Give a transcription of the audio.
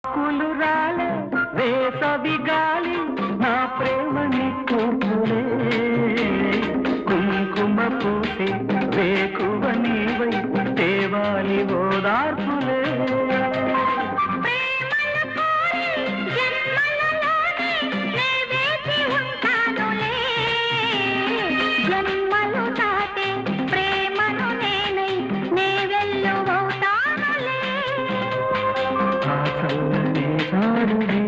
కులురాలే వేసవి గాలి నా ప్రేమని కూతులే కుంకుమ పూసే వేకువ నీవై దేవాలి ఓదార్పులే చల్లని